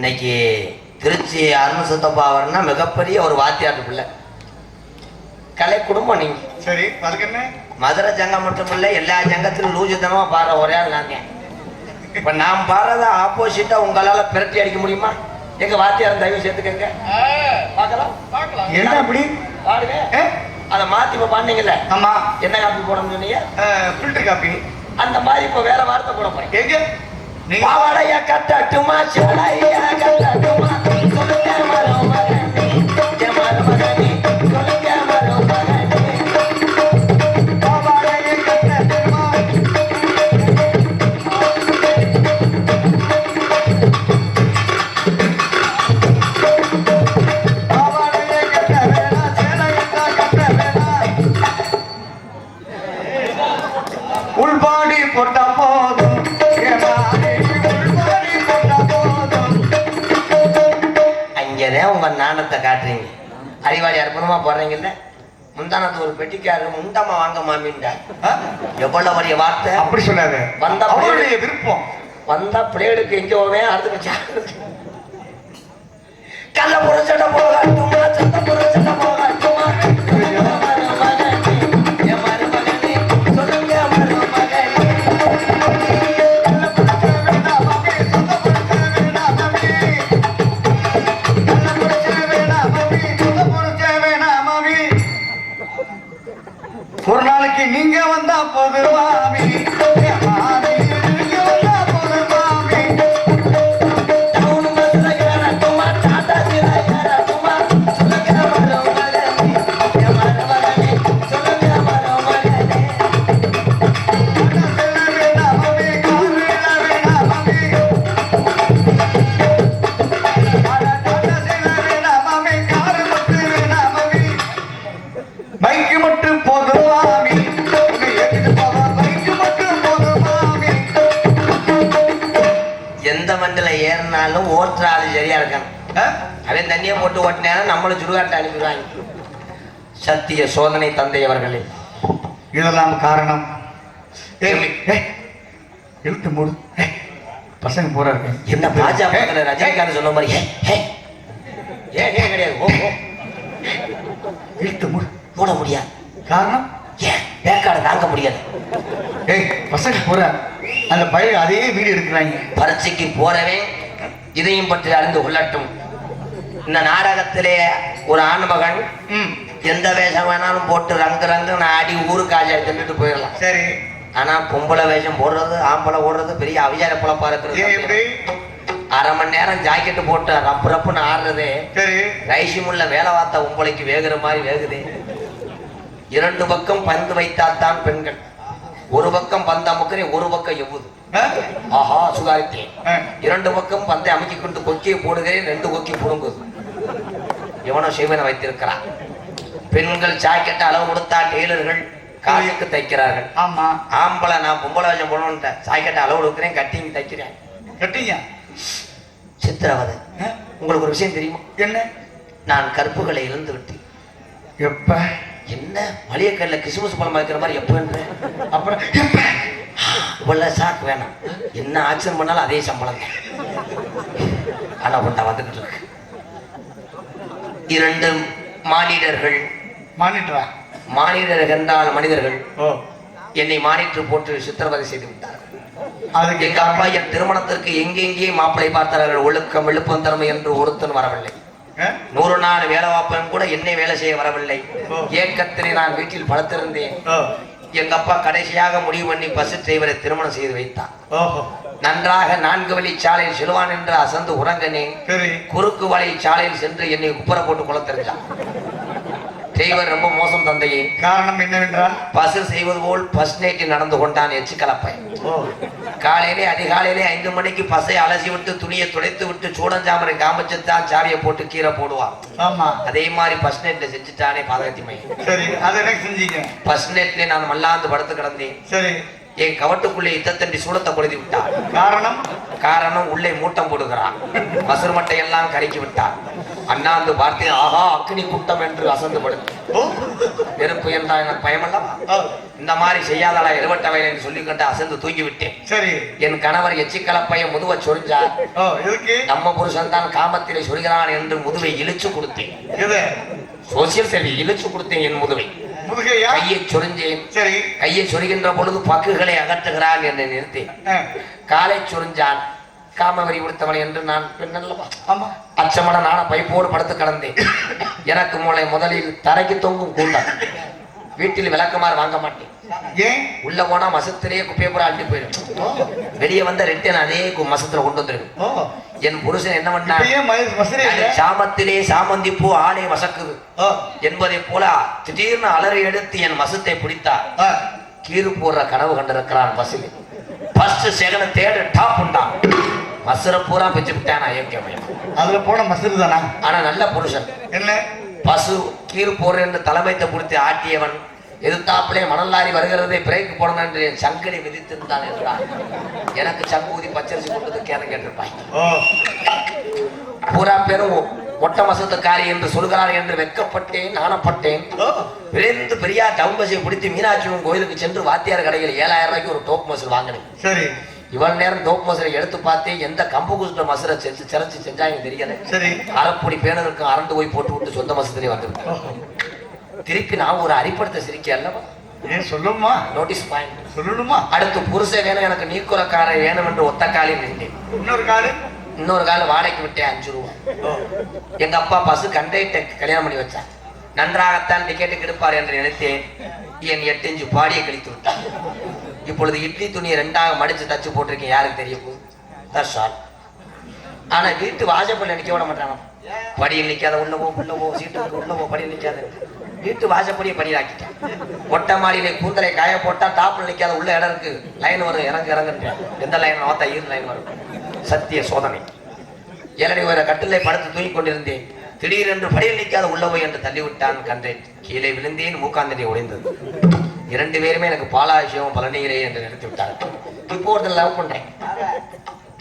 இன்னைக்கு திருச்சி அருண் சுத்தப்பாவர்னா மிகப்பெரிய ஒரு வாத்தியாட்டு பிள்ளை. கலை குடும்பம் நீங்க. சரி, அதுக்கு என்ன? மதுரை சங்கம் மட்டும் இல்லை, எல்லா சங்கத்திலும் லூஜித்தனமா பாடுற ஒரே ஆள் நான். இப்ப நான் பாடுறத ஆப்போசிட்டா உங்களால பிரட்டி அடிக்க முடியுமா? எங்க வாத்தியார் தயவு சேர்த்துக்கங்க, பார்க்கலாம் பார்க்கலாம். என்ன அப்படி பாடுங்க. அதை மாத்தி இப்ப பாடுனீங்கல்ல? ஆமா. என்ன காப்பி போடணும்னு சொன்னீங்க? Filter coffee. அந்த மாதிரி இப்ப வேற வார்த்தை போட போறேன். எங்க நீங்க பாவாடையா கட்டட்டுமா சேலையா கட்டட்டுமா சொல்லுங்க மருமகனே, என் மருமகனே சொல்லுங்க மருமகனே. பாவாடையா கட்டட்டுமா பாவாடையா கட்ட வேணா சேலையா கட்ட வேணா உள்பாடி போட்டா போதும் உங்க நாணத்தை காட்டுறீங்க. அறிவாளி அற்புதமா போடுறீங்கல்ல. முந்தானத்து ஒரு பெட்டிக்காரர் முந்தமா வாங்க மாமின்டா. எவ்வளவு வரிய வார்த்தை. அப்படி சொல்லாத. வந்தா அவருடைய விருப்பம். வந்தா பிளேடுக்கு எங்க போவேன் அடுத்து கல்ல புரட்சட போகட்டுமா சத்த புரட்சட போகட்டுமா என் மருமகனே சொல்லுங்க மருமகனே. ஒரு நாளைக்கு நீங்க வந்தா போது மாமி, மாமி நீங்க வந்தா போது மாமி. டவுன் பஸ்ல ஏறட்டுமா டாடா சில ஏறட்டுமா சொல்லுங்க மருமகனே, என் மருமகனே சொல்லுங்க மருமகனே. வேணா மாமி, கார் வேணா மாமி. டாடா சில வேணா மாமி, கார் மட்டும் வேணா மாமி. பைக் மட்டும் போதும் மாமி. எந்த வண்டில ஏறினாலும் ஓட்டுற ஆளு சரியா இருக்கான். அவன் தண்ணியை போட்டு ஓட்டினா நம்மளும் சுடுகாட்டை அனுப்பிடுவாங்க. சத்திய சோதனை தந்தை அவர்களே, இதெல்லாம் காரணம். இழுத்து மூடு. பசங்க போறாரு. என்ன பாஜக ரஜினிகாந்த் சொன்ன மாதிரி ஏன் கிடையாது. இழுத்து மூடு. மூட முடியாது. காரணம் ஏன் வேக்காடு தாங்க முடியாது. பசங்க போற அந்த பையன் அதே வீடு எடுக்கிறாங்க. பரீட்சைக்கு போறவே இதையும் பற்றி அறிந்து கொள்ளட்டும். இந்த நாடகத்திலே ஒரு ஆண்மகன் எந்த வேஷம் வேணாலும் போட்டு ரங்கு ரங்கு ஆடி ஊருக்கு ஆஜா தின்னுட்டு போயிடலாம். சரி. ஆனா பொம்பளை வேஷம் போடுறது ஆம்பளை ஓடுறது பெரிய அவிசார புலப்பா இருக்கிறது. அரை மணி நேரம் ஜாக்கெட்டு போட்டு ரப்பு ரப்புன்னு ஆடுறது ரைசி முள்ள வேலை வார்த்த உம்பளைக்கு வேகுற மாதிரி வேகுது. இரண்டு பக்கம் பந்து வைத்தால்தான் பெண்கள். ஒரு பக்கம் பந்து அமுக்கிறே, ஒரு பக்கம் எவ்வுது. ஆஹா சுகாரித்தேன். இரண்டு பக்கம் பந்தை அமுக்கி கொண்டு கொக்கியை போடுகிறேன், ரெண்டு கொக்கி புடுங்குது. எவனோ சிவனை வைத்திருக்கிறான். பெண்கள் ஜாக்கெட்டை அளவு கொடுத்தா டெய்லர்கள் காலுக்கு தைக்கிறார்கள். ஆமா. ஆம்பளை நான் பொம்பளை வேஷம் போடணும்ட்ட ஜாக்கெட்டை அளவு கொடுக்குறேன், கட்டிங் தைக்கிறேன். கட்டிங்க சித்திரவதை. உங்களுக்கு ஒரு விஷயம் தெரியுமா? என்ன? நான் கற்புகளை இழந்து விட்டேன். எப்ப? என்ன மளிகைக்கல்ல கிறிஸ்துமஸ் பழம் வைக்கிற மாதிரி எப்ப? அப்புறம் இவ்வளவு சாக்கு வேணாம். என்ன ஆக்சன் பண்ணாலும் அதே சம்பளம் தான். ஆனா கொண்டா வந்துகிட்டு இருக்கு. இரண்டு மானிடர்கள். மானிட்டரா? மானிடர்கள் என்றால் மனிதர்கள். என்னை மானிட்டர் போட்டு சித்திரவதை செய்து விட்டார். அதுக்கு எங்க அப்பா என் திருமணத்திற்கு எங்கெங்கே மாப்பிளை பார்த்தார்கள். ஒழுக்கம் விழுப்பம் திறமை என்று ஒருத்தன் வரவில்லை. 100 நாள் வேலை வாப்பன் கூட என்னை வேலை செய்ய வரவில்லை. ஏக்கத்திலே நான் வீட்டில் படுத்திருந்தேன். எங்க அப்பா கடைசியாக முடிவு பண்ணி பஸ் டிரைவரை திருமணம் செய்து வைத்தார். நன்றாக 4 வழி சாலையில் செல்வான் என்று அசந்து உறங்கினேன். குறுக்கு வழி சாலையில் சென்று என்னை குப்புற போட்டு கொள்ள தெரிஞ்சான். டிரைவர் ரொம்ப மோசம் தந்தையே. காரணம் என்னவென்றால் பஸ் செய்வது போல் பஸ் நைட்டில் நடந்து கொண்டான். எச்சு கலப்பை. காலையிலே அதிகாலையிலே 5 மணிக்கு பஸ்ஸை அலசி விட்டு துணியை துடைத்து விட்டு சூடஞ்சாமரை காமிச்சுத்தான் சாவியை போட்டு கீரை போடுவான். ஆமா. அதே மாதிரி பஸ் நைட்ல செஞ்சுட்டானே பாதகத்திமை. சரி, அதை எனக்கு செஞ்சீங்க. பஸ் நைட்ல நான் மல்லாந்து படுத்து கிடந்தேன். சரி. என் கவட்டுக்குள்ளே இத்தத்தண்டி சூடத்தை கொளுத்தி விட்டார். காரணம் உள்ளே மூட்டம் போடுகிறான். மசுர் மட்டை எல்லாம் கருக்கி விட்டார். அண்ணாந்து பார்த்தேன். ஆஹா அக்னி கூட்டம் என்று அசந்து படுத்து. நெருப்பு என்றால் எனக்கு பயமல்லவா? இந்த மாதிரி செய்யாதடா எழுவட்ட வயல் என்று சொல்லிக்கிட்டு அசந்து தூங்கி விட்டேன். சரி. என் கணவர் எச்சிக்கலப்பைய முதுவை சொரிஞ்சார். நம்ம புருஷன் தான் காமத்திலே சொரிகிறான் என்று முதுவை இழுச்சு கொடுத்தேன். சோசியல் சர்வீ இழுச்சு கொடுத்தேன். என் முதுவை கையை சொரிஞ்சேன். சரி. கையை சொரிகின்ற பொழுது பக்குகளை அகற்றுகிறான் என்று நிறுத்தேன். காலை சொரிஞ்சான். காமவரி கொடுத்தவன் என்று நான் பெண்ணல்லவா அச்சமன நான பைப்போடு படுத்து கடந்தேன். எனக்கு மூளை முதலில் தரைக்கு தொங்கும் கூண்டான். வீட்டில் விளக்குமாறு வாங்க மாட்டேன். ஏன்? உள்ள போனா மசத்திலேயே குப்பையை பூரா அள்ளி போயிடும். வெளியே வந்த ரெட்டேன் அதே மசத்துல கொண்டு வந்துடும். என் புருஷன் என்ன பண்ணா, சாமத்திலே சாமந்தி பூ ஆடை வசக்குது என்பதை போல திடீர்னு அலறி எடுத்து என் மசத்தை பிடித்தார். கீறு போடுற கனவு கண்டிருக்கிறான். பஸ்ஸில் ஃபர்ஸ்ட் செகண்ட் தேர்டு டாப் உண்டான். மசுரை பூரா பெற்று விட்டானா ஏற்கனவே. அதுல போன மசுறு தானா? ஆனா நல்ல புருஷன். என்ன பசு கீறு போடுற என்று தலைமைத்தை பிடித்து ஆட்டியவன் எதிர்த்தாப்பிலே மணல் லாரி வருகிறதை பிரேக் போடணும் என்று என் சங்கடி விதித்திருந்தான் என்றான். எனக்கு சங்கூதி பச்சரிசி கொண்டது கேட்டிருப்பாய். பூரா பேரும் ஒட்ட மசத்துக்காரி என்று சொல்கிறார் என்று வெட்கப்பட்டேன், நாணப்பட்டேன். விரைந்து பெரியா டவுன் பஸ்ஸை பிடித்து மீனாட்சியும் கோயிலுக்கு சென்று வாத்தியார் கடையில் 7000 ரூபாய்க்கு ஒரு டோப் மசூல் வாங்கினேன். சரி. இவ்வளவு நேரம் டோப் மசூரை எடுத்து பார்த்தேன். எந்த கம்பு குசுட்ட மசூரை சிறச்சு செஞ்சாங்க தெரியல. சரி. அரைப்பொடி பேனருக்கு அரண்டு போய் போட்டு விட்டு சொந்த மசூத்திலே வந்துவிட்டேன். திருப்பி நான் ஒரு அரிப்படுத்த சிரிக்க அல்லவா? ஏன் சொல்லுமா? நோட்டீஸ் பாயிண்ட் சொல்லணுமா? அடுத்து புருஷ வேணும், எனக்கு நீக்குறக்காரன் வேணும் என்று ஒத்த காலில் நின்றேன். இன்னொரு காலம் வாடகைக்கு விட்டேன் 5 ரூபா. எங்க அப்பா பசு கண்டக்டை கல்யாணம் பண்ணி வச்சான். நன்றாகத்தான் டிக்கெட்டு கெடுப்பார் என்று நினைத்தேன். என் 8 இன்ச்சு பாடியை கழித்து விட்டான். இப்பொழுது இட்லி துணியை 2ஆக மடிச்சு தச்சு போட்டிருக்கேன். யாருக்கு தெரிய போகுது? ஆனா வீட்டு வாசப்பள்ளி நிக்க விட மாட்டாங்க. படியில் நிக்காத உள்ளவோ உள்ளவோ சீட்டுக்கு உள்ளவோ படியில் நிக்காத. வீட்டு வாசப்படியை படியாக்கிட்டேன். மொட்டை மாடியில கூந்தலை காய போட்டா டாப்ல நிக்காத உள்ள இடம் இருக்கு. லைன் வரும் இறங்கு இறங்குன்றேன். எந்த லைன் நோத்தா ஈர் லைன் வரும். சத்திய சோதனை. ஏழடி ஒரு கட்டிலை படுத்து தூங்கி கொண்டிருந்தேன். திடீரென்று படியில் நிற்காத உள்ளவோ என்று தள்ளிவிட்டான். கண்டேன். கீழே விழுந்தேன். மூக்காந்தடி உடைந்தது. 2 பேருமே எனக்கு பாலாபிஷேகம் பழனியிலே என்று நிறுத்தி விட்டார்கள். இப்போ ஒருத்தன் லவ் பண்றேன்.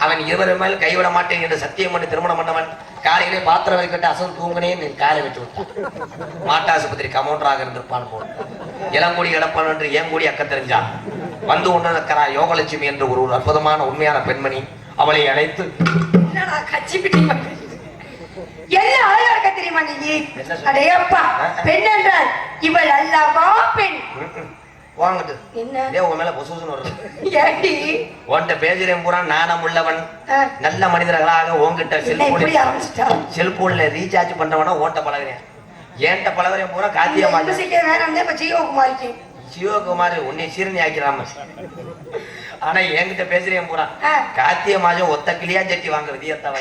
அவன் 20 மேல் கைவிட மாட்டேன் என்று சத்தியம் பண்ணி திருமணம் பண்ணவன் காலையிலே பாத்திரம் வைக்கட்டு அசன் தூங்கினேன். என் காலை விட்டு விட்டான். மாட்டாசுபத்திரி கமௌண்டராக இருந்திருப்பான் போல். இளங்கூடி எடப்பான் என்று ஏன் கூடி அக்க தெரிஞ்சான். வந்து கொண்டிருக்கிறா யோகலட்சுமி என்று ஒரு அற்புதமான உண்மையான பெண்மணி. அவளை அழைத்து என்ன அழகா இருக்க தெரியுமா நீ? அடையப்பா பெண் என்றால் இவள் அல்லவா பெண்? வாங்கிட்டு என்ன உங்க மேல பொசுன்னு வருது. உன்கிட்ட பேசுறேன் பூரா நாணம் உள்ளவன் நல்ல மனிதர்களாக உங்ககிட்ட செல்போன்ல ரீசார்ஜ் பண்றவனா ஓட்ட பழகிறேன். ஏன்ட்ட பழகிறேன் பூரா காத்தியா ஜீவகுமாரி. சிவகுமாரி உன்னை சீரணி ஆக்கிறாம. ஆனா என்கிட்ட பேசுறேன் பூரா காத்திய மாசம் ஒத்த கிளியா சட்டி வாங்க விதியத்தவ.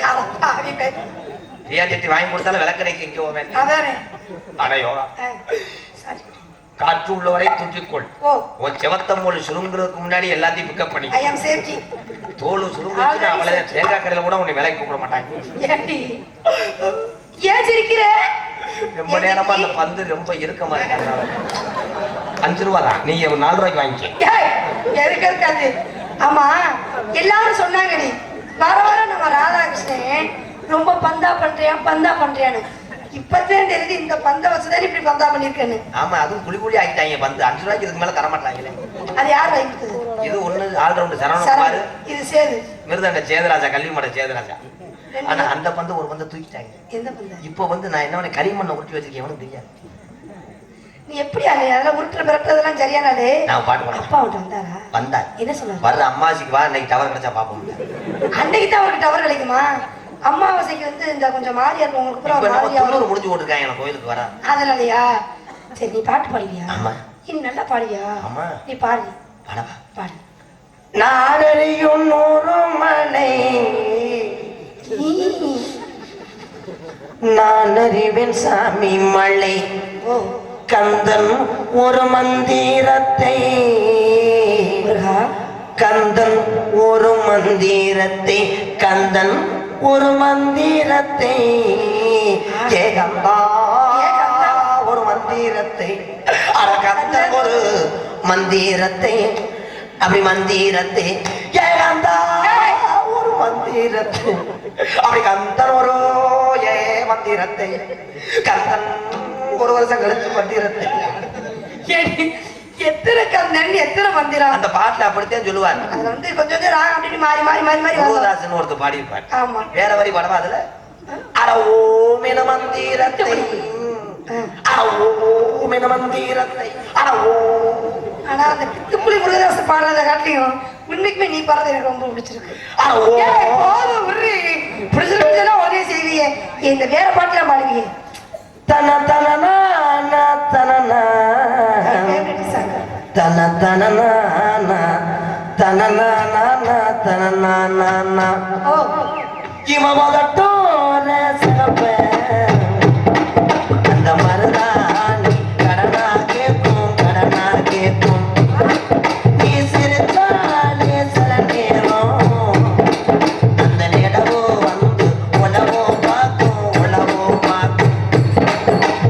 கிளியா சட்டி வாங்கி கொடுத்தாலும் விளக்கடைக்கு இங்க போவேன். ஆனா யோகா காற்று உள்ளவரை துற்றிக்கொள். உன் செவத்தம்மோடு சுருங்குறதுக்கு முன்னாடி எல்லாத்தையும் பிக்கப் பண்ணி தோல் சுருங்குச்சு அவளை தேங்காய் கடையில கூட உன்னை விலைக்கு கூப்பிட மாட்டாங்க. ரொம்ப நேரமா அந்த பந்து ரொம்ப இறுக்கமா இருக்காங்க. 5 ரூபா தான். நீ 4 ரூபாய்க்கு வாங்கிக்க. ஆமா எல்லாரும் சொன்னாங்க நீ வர வர நம்ம ராதாகிருஷ்ணன் ரொம்ப பந்தா பண்றியான்னு. இப்பதான் தெரியுது இந்த பந்த வச்சுதான் இப்படி பந்தா பண்ணிருக்கேன்னு. ஆமா அதுவும் குழி குழி ஆகிட்டாங்க. பந்து 5 ரூபாய்க்கு இதுக்கு மேல தர மாட்டாங்களே. அது யார் வாங்கிட்டது? இது ஒண்ணு ஆல்ரவுண்ட் சரவணகுமார். இது சேது மிருதண்ட சேதுராஜா கல்விமட சேதுராஜா. ஆனா அந்த பந்து ஒரு பந்து தூக்கிட்டாங்க. எந்த பந்து? இப்போ வந்து நான் என்ன கரிமண்ணை உருட்டி வச்சிருக்கேன். எவனுக்கு தெரியாது. நீ எப்படி அதெல்லாம் உருட்டுற பிறப்பதெல்லாம் சரியானாலே. நான் பாட்டு பாட அப்பா அவன் வந்தாரா? வந்தார். என்ன சொன்னார்? வர்ற அம்மாசிக்கு வா இன்னைக்கு டவர் கிடைச்சா பாப்போம். அன்னைக்கு தான் அவருக்கு டவர் கிடைக்குமா? அம்மாவாசைக்கு வந்து இந்த கொஞ்சம் மாறியா இருக்கும். உங்களுக்கு முடிஞ்சு போட்டுருக்காங்க எனக்கு கோயிலுக்கு வர. அதனாலயா? சரி நீ பாட்டு பாடுவியா? ஆமா. நீ நல்லா பாடுவியா? ஆமா. நீ பாடு. பாடவா? பாடு. நாடறியும் 100 மலை நான் அறிவேன் சாமி மலை. கந்தன் ஒரு மந்திரத்தை கந்தன் ஒரு மந்திரத்தை கந்தன் ஒரு மந்திரத்தை ஏகந்தா ஒரு மந்திரத்தை கந்தன் ஒரு மந்திரத்தை அப்படி மந்திரத்தை ஏகந்தா ஒரு மந்திரத்தை அப்படி கந்தன் ஒரு மந்திரத்தை கந்தன் ஒரு வருஷம் கழிச்சு மந்திரத்தை எத்தனை கந்தன் எத்தனை மந்திரம் அந்த பாட்டுல அப்படித்தான் சொல்லுவாரு. அதுல வந்து கொஞ்சம் கொஞ்சம் ராகம் அப்படின்னு மாறி மாறி மாறி மாறி வரும். குருதாசன் ஒருத்தர் பாடி இருப்பாரு. ஆமா. வேற வரி படமா அதுல அட ஓம் என மந்திரத்தை அட ஓம் என மந்திரத்தை அட ஓம். ஆனா அந்த பித்துப்புலி முருகதாச பாடுறத காட்டியும் உண்மைக்குமே நீ பாடுறது எனக்கு ரொம்ப பிடிச்சிருக்கு. அட ஓம் போதும் உருளி பிடிச்சிருக்குன்னா உடனே செய்வீங்க. இந்த வேற பாட்டுலாம் பாடுவீங்க. தன தனனா தனனா தன தனனா தனனா தனனா ஓ இவ மகட்டோர சிறப்ப அந்த மருதாணி கடனா கேட்கும் நீ சிரித்தாலே சில நேரம் அந்த நிலவோ வந்து உலவோ பார்க்கும்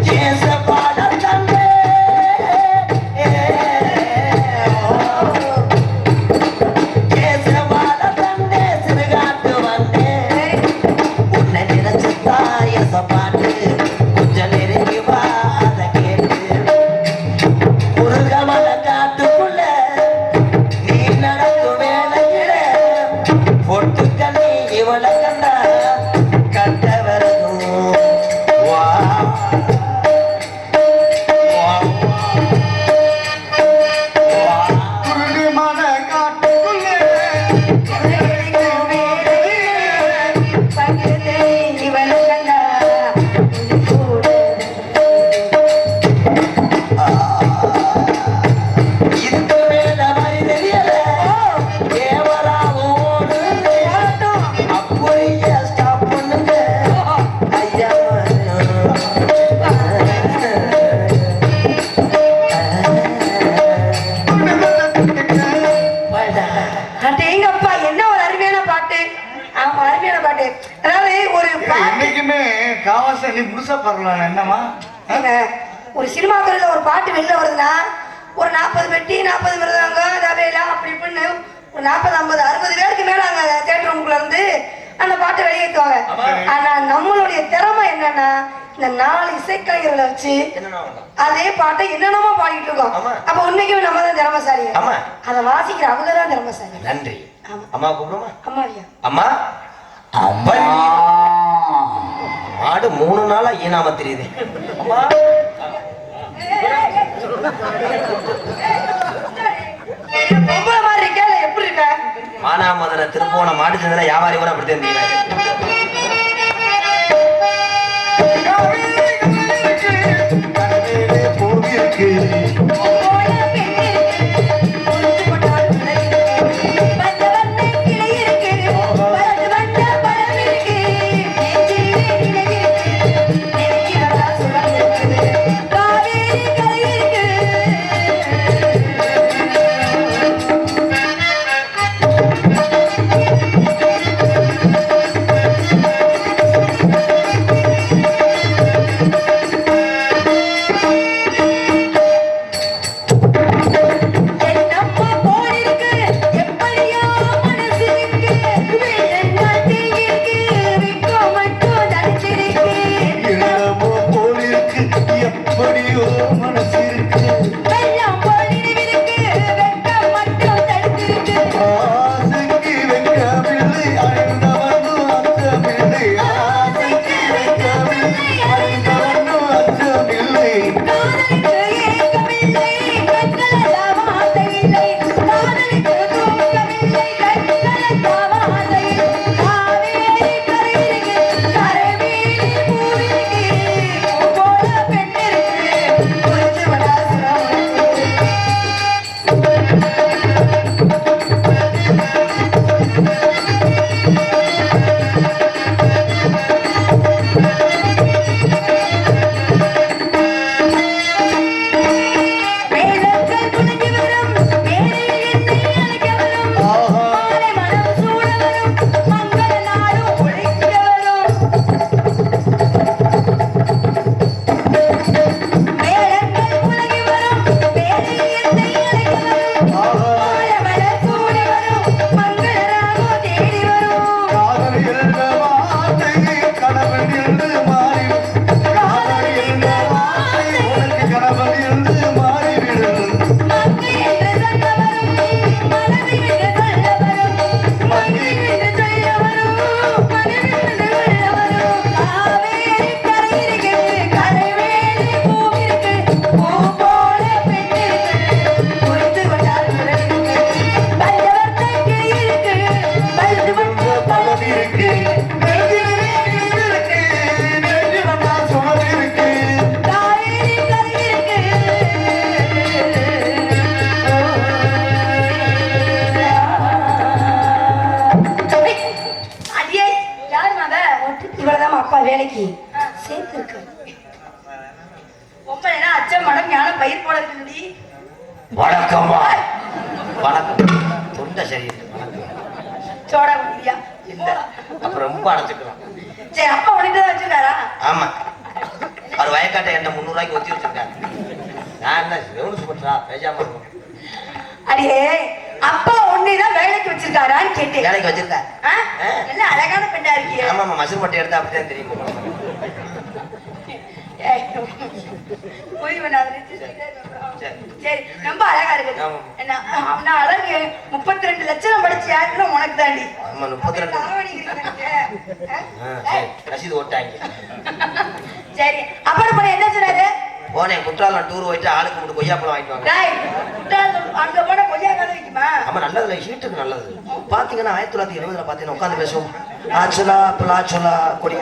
கேச பாட தந்தே கேச பாட தந்தே சிறுகாட்டு வந்தே உன்னை நினைச்சு தாயச பாட்டு கொஞ்சம் நெருங்கி வா அதை கேட்டு முருகமல காட்டுக்குள்ள நீ நடக்கும் வேலையில பொட்டுக்கணி இவளை கண்டா கட்ட வரணும் வா குருடுமான காட்டுக்குள்ளே இதுக்கு மேல வழி தெரியல கேமராவோடு அப்படியே ஸ்டாப் பண்ணுங்க ஐயா அடேங்கப்பா என்ன ஒரு அருமையான பாட்டு. ஆமா அருமையான பாட்டு. அதாவது ஒரு பாட்டு இன்னைக்குமே காவாச நீ புதுசா பாடலாம் என்னமா ஏங்க, ஒரு சினிமா துறையில ஒரு பாட்டு வெளில வருதுன்னா ஒரு 40 பெட்டி 40 மிருதங்கம் தவையெல்லாம் அப்படி இப்படின்னு ஒரு 40 50 60 பேருக்கு மேல அங்க தியேட்டர் ரூமுக்குள்ள இருந்து அந்த பாட்டை வெளியேற்றுவாங்க. ஆனா நம்மளுடைய திறமை என்னன்னா இந்த 4 இசைக்கலைஞர்களை வச்சு அதே பாட்டை என்னென்னமோ பாடிட்டு இருக்கோம். அப்ப உண்மைக்குமே நம்ம தான் திறமைசாலி. ஆமா அதை வாசிக்கிற அவங்க தான் திறமைசாலி. நன்றி. ஆமா. அம்மா கூப்பிடுமா அம்மாவியா அம்மா அப்பன் மாடு 3 நாளா ஈனாம தெரியுது. அம்மா பொம்பளை மாதிரி இருக்கா இல்ல எப்படி இருக்க? மானாமதுரை திருப்போண மாடு சந்தையில வியாபாரி கூட அப்படி தெரியுது. போவிருக்கு அப்பா வேலைக்கு சேர்த்து இருக்கு. பொம்பளைனா அச்சம் மடம் ஞானம் பயிர் போல இருக்குடி. வணக்கம்மா. வணக்கம். தொண்டை சரியில்லை. வணக்கம். சோடா குடியா இல்ல அப்புறம் ரொம்ப அடைச்சுக்கலாம். சரி அப்பா உடனே தான் வச்சிருக்காரா? ஆமா அவர் வயக்காட்டை என்ன 300 ரூபாய்க்கு ஒத்தி வச்சிருக்காரு. நான் என்ன எவ்வளவு பண்றா பேசாம இருக்கும். அடியே அப்பா உன்னைதான் வேலைக்கு வச்சிருக்காரான்னு கேட்டேன். வேலைக்கு வச்சிருக்கா? நல்ல அழகான பெண்ணா இருக்கியே. ஆமா ஆமா மசூர் மட்டை எடுத்தா அப்படிதான் தெரியும். சரி ரொம்ப அழகா இருக்கு. என்ன நான் அழகு 32 லட்சம் படிச்சு யாருன்னா உனக்கு தாண்டி. ஆமா 32. ரசீது ஓட்டாங்க. சரி அப்புறம் போன என்ன சொன்னாரு? போனேன் குற்றாலம் டூர் போயிட்டு ஆளுக்கு மட்டும் கொய்யாப்பழம் வாங்கிட்டு வாங்க. அங்க போன கொய்யா காலம் வைக்குமா? ஆமா நல்லதுல ஹீட்டுக்கு நல்லது. பாத்தீங்கன்னா 1970 பாத்தீங்கன்னா உட்காந்து பேசுவோம். ஆச்சுலா பிளாச்சுலா கொடி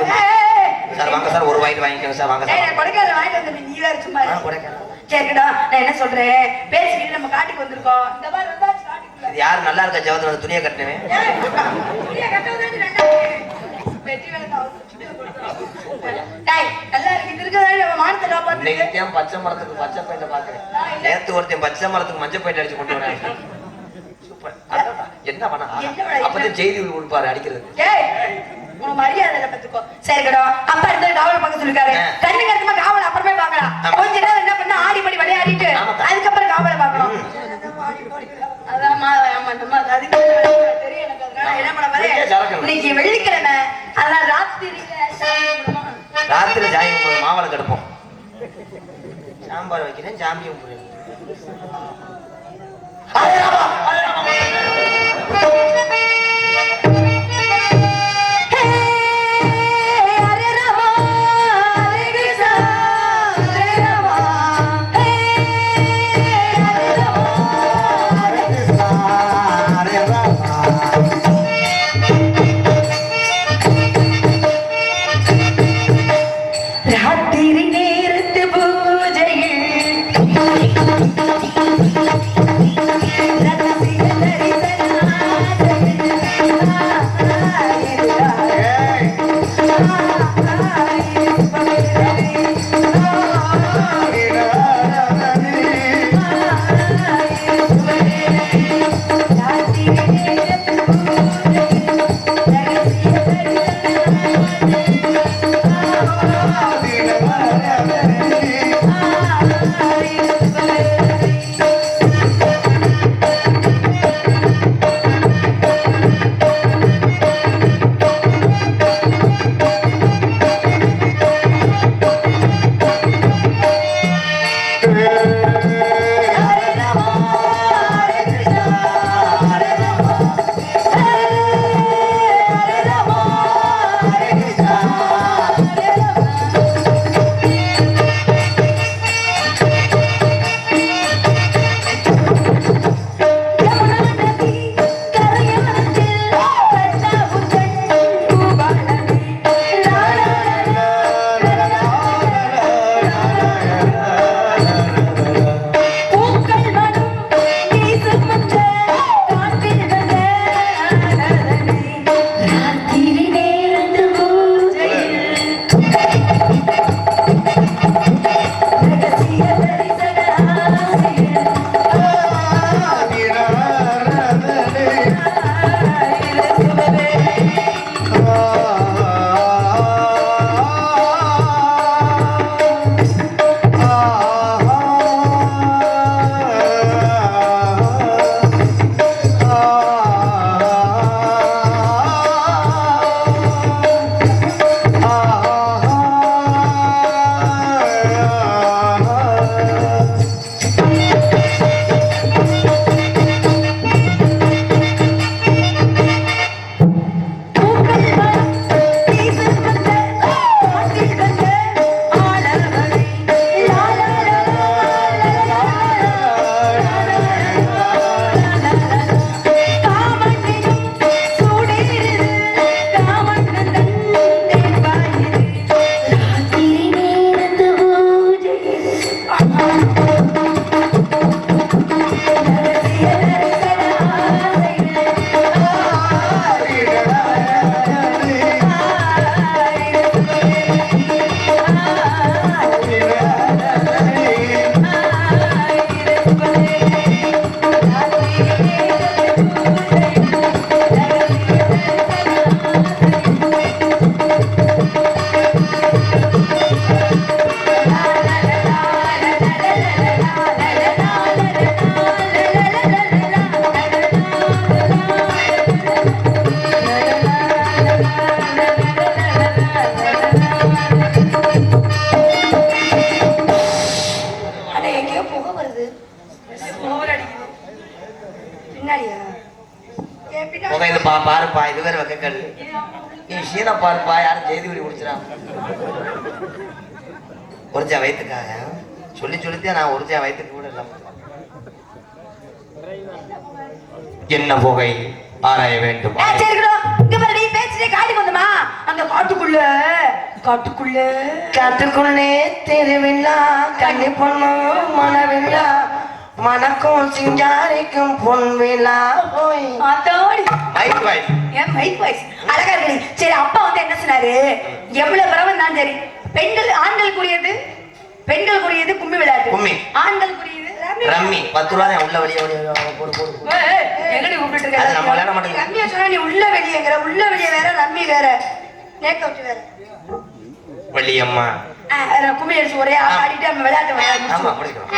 சார் வாங்க சார் ஒரு வாங்கிட்டு வாங்கிக்கோங்க சார் வாங்க சார். கொடைக்கானல் வாங்கிட்டு வந்து நீ வேற சும்மா. கொடைக்கானல் சரிடா நான் என்ன சொல்றேன் பேசிக்கிட்டு நம்ம காட்டுக்கு வந்திருக்கோம். இந்த மாதிரி வந்தாச்சு காட்டுக்குள்ள. இது யாரு நல்லா இருக்க ஜவத்துல துணியை கட்டினேன். துணியை கட்டவுதான் ரெண்டாவது வெட்டி வேலை தான். டேய் நல்லா இருக்கு இருக்கதே நம்ம மானத்தை காப்பாத்து. இன்னைக்கு பச்சை மரத்துக்கு பச்சை பெயிண்ட பாக்குறேன். நேத்து ஒருத்தன் பச்சை மரத்துக்கு மஞ்சள் பெயிண்ட் அடிச்சு கொண்டு வராங்க. சூப்பர். என்ன பண்ணா அப்பதான் செய்தி கொடுப்பாரு அடிக்கிறது. டேய் உன மரியாதை பத்துக்கோ. சரி கடா அப்பா இருந்து காவல பார்க்க சொல்லிருக்காரு. கண்ணு கருத்துமா காவல அப்புறமே பார்க்கலாம். கொஞ்ச நேரம் என்ன பண்ணா ஆடி படி விளையாடிட்டு அதுக்கப்புறம் காவல பார்க்கணும். அதாம்மா ஆமா நம்ம அதுக்கு தெரியும் எனக்கு. அதனால என்ன பண்ண பாரு இன்னைக்கு வெள்ளிக்கிழமை அதனால ராத்திரி ஜாய் மாவளை கடுப்போம். சாம்பார் வைக்கிறேன் ஜாமியம் போடுறேன். ராத்திரி நேரத்து பூஜையில் பெண்கள் நீ சீன பார்ப்பா யாரும் செய்தி விடி குடிச்சிடா ஒருஜா வயிற்றுக்காக சொல்லித்தான் நான் ஒருஜா வயிற்றுக்கு கூட இல்லை என்ன புகை ஆராய வேண்டும் அந்த காட்டுக்குள்ளே தெருவில்லா கண்ணி பொண்ணு மனவில்லா மணக்கும் சிங்காரிக்கும் பொன்விழா போய் மைக் வாய்ஸ் என் மைக் வாய்ஸ் அழகா இருக்கு. சரி அப்பா வந்து என்ன சொன்னாரு, எவ்வளவு பரவம் தான் சரி ஆண்கள் கூடியது பெண்கள் கூடியது கும்மி விளையாட்டு, கும்மி ஆண்கள் கூடியது ரம்மி 10 ரூபா உள்ள வெளியே போடு போடு எங்கடி கூப்பிட்டு இருக்க ரம்மியா சொன்னா நீ உள்ள வெளியேங்கிற உள்ள வெளியே வேற ரம்மி வேற நேக்க வச்சு வேற வள்ளியம்மா கும்மி அடிச்சு ஒரே ஆடிட்டு நம்ம விளையாட்டு விளையாடு. ஆமா பிடிக்கும்.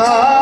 Ah